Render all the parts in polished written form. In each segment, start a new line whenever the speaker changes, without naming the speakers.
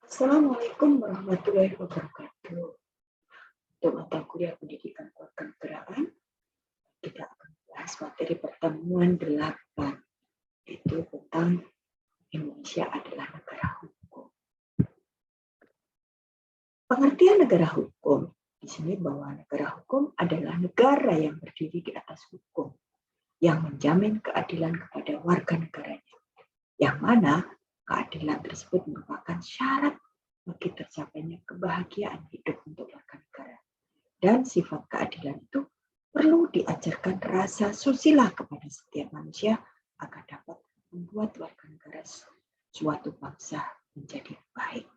Assalamualaikum warahmatullahi wabarakatuh. Untuk mata kuliah pendidikan kewarganegaraan, kita akan bahas materi pertemuan 8, yaitu tentang Indonesia adalah negara hukum. Pengertian negara hukum di sini bahwa negara hukum adalah negara yang berdiri di atas hukum, yang menjamin keadilan kepada warga negaranya, yang mana keadilan tersebut merupakan syarat bagi tercapainya kebahagiaan hidup untuk warga negara. Dan sifat keadilan itu perlu diajarkan rasa susila kepada setiap manusia agar dapat membuat warga negara suatu bangsa menjadi baik.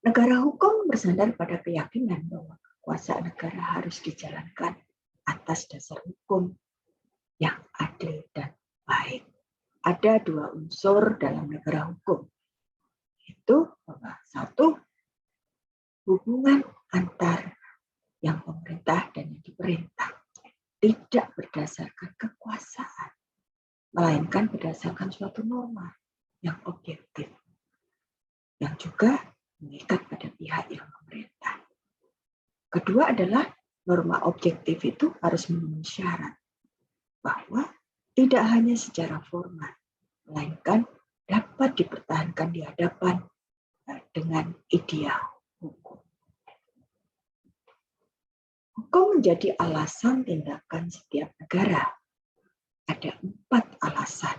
Negara hukum bersandar pada keyakinan bahwa kekuasaan negara harus dijalankan atas dasar hukum yang adil dan baik. Ada dua unsur dalam negara hukum, yaitu bahwa satu, hubungan antar yang pemerintah dan yang diperintah tidak berdasarkan kekuasaan, melainkan berdasarkan suatu norma yang objektif, yang juga mengikat pada pihak yang memerintah. Kedua adalah norma objektif itu harus memenuhi syarat bahwa tidak hanya secara formal, melainkan dapat dipertahankan di hadapan dengan ideal hukum. Hukum menjadi alasan tindakan setiap negara. Ada 4 alasan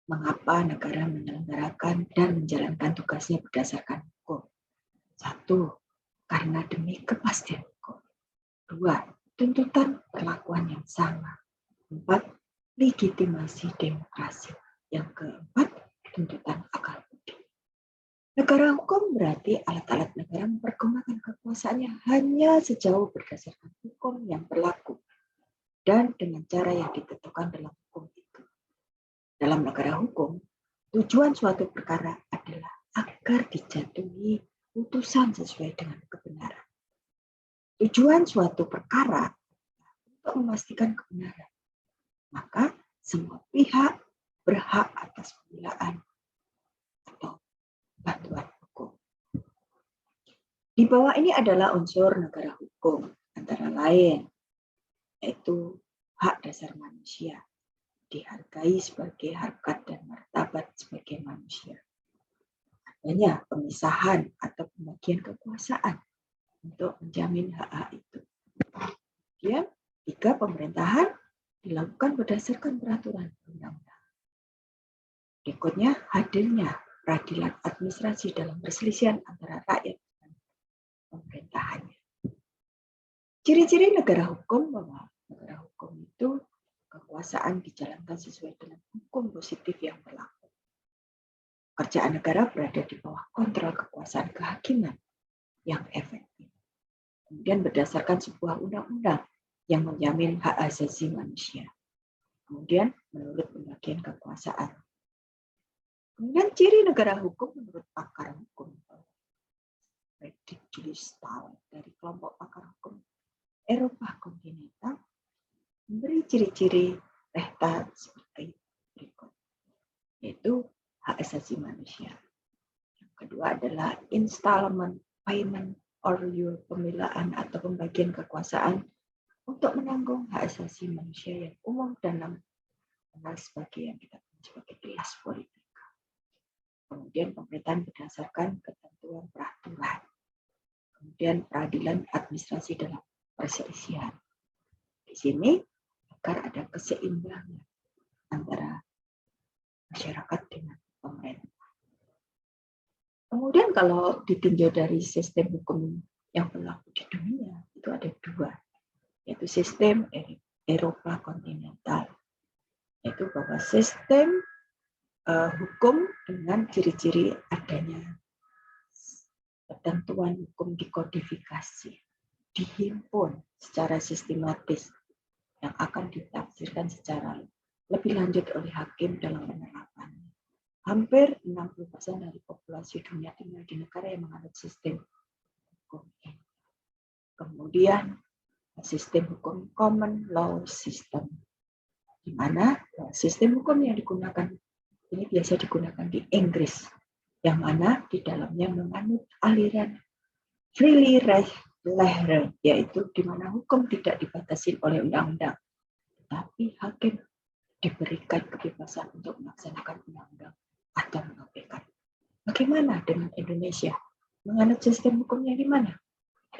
mengapa negara menyelenggarakan dan menjalankan tugasnya berdasarkan hukum. 1, karena demi kepastian hukum. 2, tuntutan perlakuan yang sama. 4, legitimasi demokrasi. Yang keempat, tuntutan akal budi. Negara hukum berarti alat-alat negara mempergunakan kekuasaannya hanya sejauh berdasarkan hukum yang berlaku dan dengan cara yang ditentukan dalam hukum itu. Dalam negara hukum, tujuan suatu perkara adalah agar dijatuhi putusan sesuai dengan kebenaran. Tujuan suatu perkara untuk memastikan kebenaran. Maka semua pihak berhak atas pembelaan atau bantuan hukum. Di bawah ini adalah unsur negara hukum, antara lain yaitu hak dasar manusia, dihargai sebagai harkat dan martabat sebagai manusia. Adanya pemisahan atau pembagian kekuasaan untuk menjamin hak-hak itu. Kemudian, 3, pemerintahan dilakukan berdasarkan peraturan undang-undang. Berikutnya, hadirnya peradilan administrasi dalam perselisihan antara rakyat dan pemerintahannya. Ciri-ciri negara hukum bahwa negara hukum itu kekuasaan dijalankan sesuai dengan hukum positif yang berlaku. Kerjaan negara berada di bawah kontrol kekuasaan kehakiman yang efektif. Kemudian berdasarkan sebuah undang-undang yang menjamin hak asasi manusia. Kemudian menurut pembagian kekuasaan. Kemudian ciri negara hukum menurut pakar hukum, Frederick Julius Stahl dari kelompok pakar hukum Eropa kontinental, memberi ciri-ciri rehta seperti berikut, yaitu hak asasi manusia. Yang kedua adalah installment payment or pembelaan atau pembagian kekuasaan untuk menanggung hak asasi manusia yang umum dan dikenal sebagai yang kita kenal sebagai kelas politik. Kemudian pemerintahan berdasarkan ketentuan peraturan. Kemudian peradilan administrasi dalam perselisihan. Di sini agar ada keseimbangan antara masyarakat dengan pemerintah. Kemudian kalau ditinjau dari sistem hukum yang berlaku di dunia, itu ada 2, yaitu sistem Eropa kontinental, yaitu bahwa sistem hukum dengan ciri-ciri adanya ketentuan hukum dikodifikasi, dihimpun secara sistematis yang akan ditafsirkan secara lebih lanjut oleh hakim dalam penerapannya. Hampir 60% dari populasi dunia tinggal di negara yang menganut sistem hukum ini. Kemudian sistem hukum common law system, di mana sistem hukum yang digunakan ini biasa digunakan di Inggris yang mana di dalamnya menganut aliran freely legal, yaitu di mana hukum tidak dibatasi oleh undang-undang, tapi hakim diberikan kebebasan untuk melaksanakan undang-undang atau mengabaikan. Bagaimana dengan Indonesia? Menganut sistem hukumnya di mana?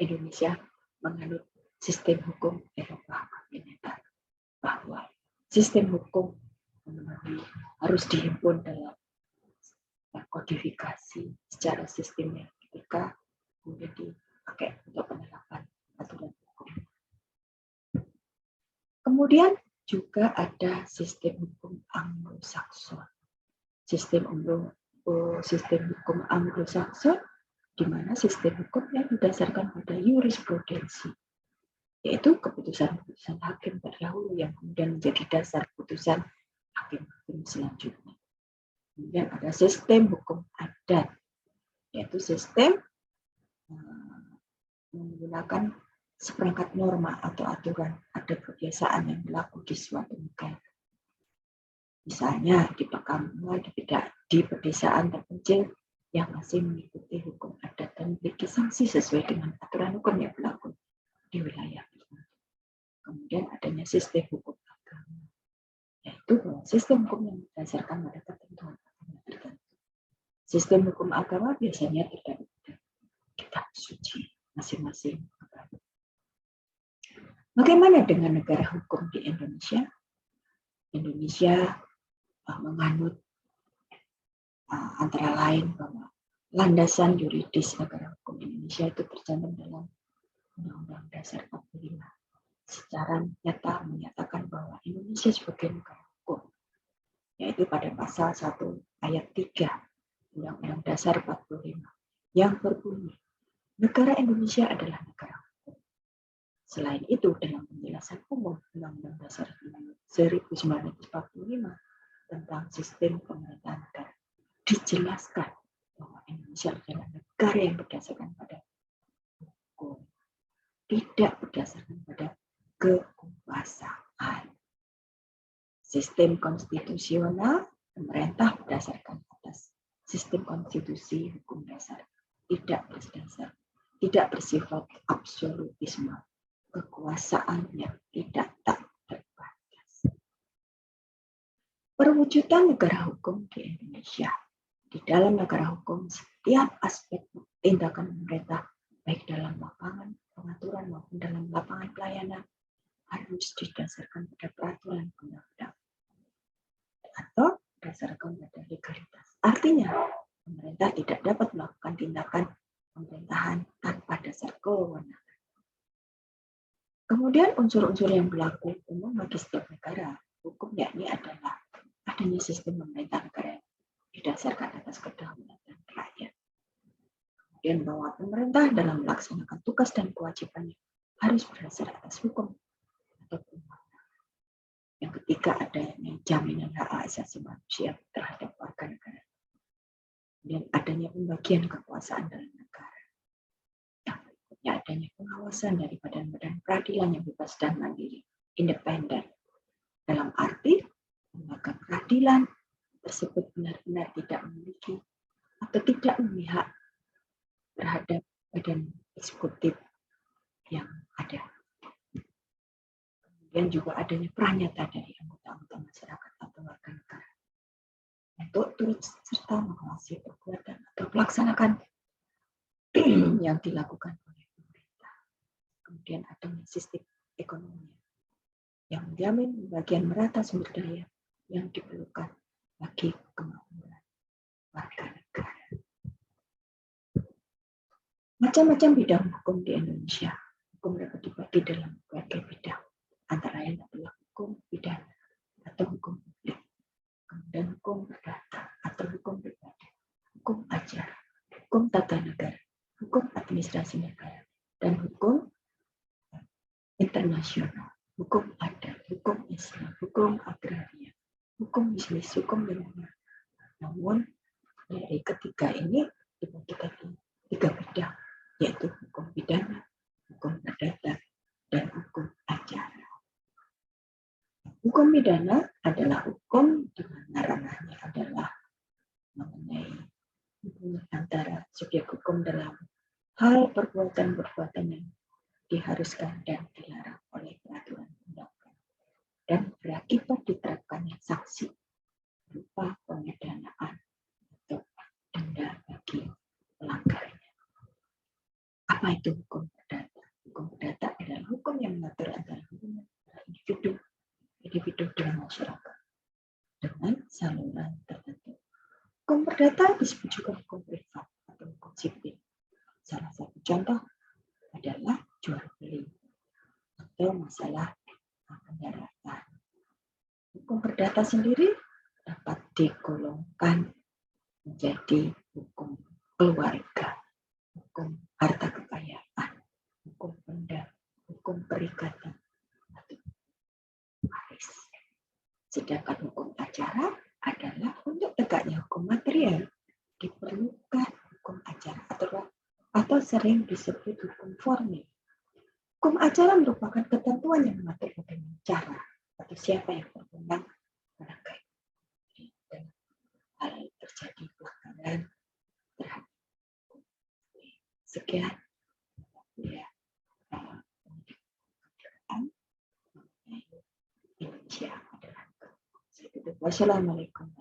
Indonesia menganut sistem hukum Eropa kontinental, bahwa sistem hukum harus dihimpun dalam kodifikasi secara sistematika, kemudian dipakai untuk penerapan aturan hukum. Kemudian juga ada sistem hukum Anglo-Sakson. Sistem hukum Anglo-Sakson di mana sistem hukumnya didasarkan pada jurisprudensi, yaitu keputusan-keputusan hakim terdahulu yang kemudian menjadi dasar putusan hakim-hakim selanjutnya. Kemudian ada sistem hukum adat, yaitu sistem menggunakan seperangkat norma atau aturan adat kebiasaan yang berlaku di suatu negara. Misalnya di pedesaan terpencil yang masih mengikuti hukum adat dan memiliki sanksi sesuai dengan aturan hukum yang berlaku di wilayah itu. Kemudian adanya sistem hukum agama, yaitu sistem hukum yang berdasarkan pada ketentuan agama tertentu. Sistem hukum agama biasanya terdapat pada kitab suci masing-masing agama. Bagaimana dengan negara hukum di Indonesia? Indonesia menganut antara lain bahwa landasan yuridis negara hukum Indonesia itu tercantum dalam Undang-Undang Dasar 45. Secara nyata menyatakan bahwa Indonesia sebagai negara hukum, yaitu pada pasal 1 ayat 3 Undang-Undang Dasar 45 yang berbunyi, negara Indonesia adalah negara hukum. Selain itu, dalam penjelasan umum Undang-Undang Dasar 1945 tentang sistem pemerintahan negara, dijelaskan bahwa Indonesia adalah negara yang berdasarkan pada hukum, tidak berdasarkan pada kekuasaan. Sistem konstitusional, pemerintah berdasarkan atas sistem konstitusi hukum dasar, tidak bersifat absolutisme, kekuasaannya tidak tak terbatas. Perwujudan negara hukum di Indonesia. Di dalam negara hukum, setiap aspek tindakan pemerintah, baik dalam lapangan pengaturan maupun dalam lapangan pelayanan, harus didasarkan pada peraturan undang-undang atau berdasarkan pada legalitas. Artinya, pemerintah tidak dapat melakukan tindakan pemerintahan tanpa dasar kewenangan. Kemudian unsur-unsur yang berlaku umum bagi setiap negara hukum, yakni adalah adanya sistem pemerintah negara yang didasarkan atas kedaulatan rakyat. Kemudian bahwa pemerintah dalam melaksanakan tugas dan kewajibannya harus berdasar atas hukum atau undang-undang. Yang ketiga, adanya jaminan hak asasi manusia terhadap warga negara. Kemudian adanya pembagian kekuasaan dalam negara. Yang berikutnya adanya pengawasan dari badan-badan peradilan yang bebas dan mandiri, independen. Dalam arti lembaga peradilan tersebut benar-benar tidak memiliki atau tidak memihak terhadap badan eksekutif yang ada. Kemudian juga adanya peran nyata dari anggota-anggota masyarakat atau warga negara untuk turut serta mengawasi perbuatan atau melaksanakan yang dilakukan oleh pemerintah. Kemudian adanya sistem ekonomi yang menjamin bagian merata sumber daya yang diperlukan bagi kemakmuran warga negara. Macam-macam bidang hukum di Indonesia. Hukum dapat dibagi dalam berbagai bidang. Antara lain adalah hukum pidana atau hukum publik, kemudian hukum perdata atau hukum pribadi, hukum acara, hukum tata negara, hukum administrasi negara, dan hukum internasional, hukum adat, hukum Islam, hukum agraria, hukum bisnis, hukum lingkungan. Namun dari ketiga ini dibagi tiga bidang, yaitu hukum pidana, hukum perdata, dan hukum acara. Hukum pidana adalah hukum di mana ranahnya adalah mengenai antara subjek hukum dalam hal perbuatan-perbuatan yang diharuskan dan dilarang oleh peraturan undang-undang dan berakibat diterapkannya sanksi berupa pemidanaan atau denda bagi pelanggarnya. Apa itu hukum perdata? Hukum perdata adalah hukum yang mengatur antara hubungan individu dengan masyarakat dengan saluran tertentu. Hukum perdata disebut juga hukum privat atau hukum sipil. Salah satu contoh adalah jual beli atau masalah kendaraan. Hukum perdata sendiri dapat digolongkan menjadi hukum keluarga, hukum harta kekayaan, hukum benda, hukum perikatan, atau waris. Sedangkan hukum acara adalah untuk tegaknya hukum material diperlukan hukum acara atau sering disebut hukum formil. Hukum acara merupakan ketentuan yang mengatur bagaimana cara atau siapa yang berwenang menangkap hal terjadi pelanggaran terhadap hukum. Sekian ya Indonesia adalah. Wassalamualaikum.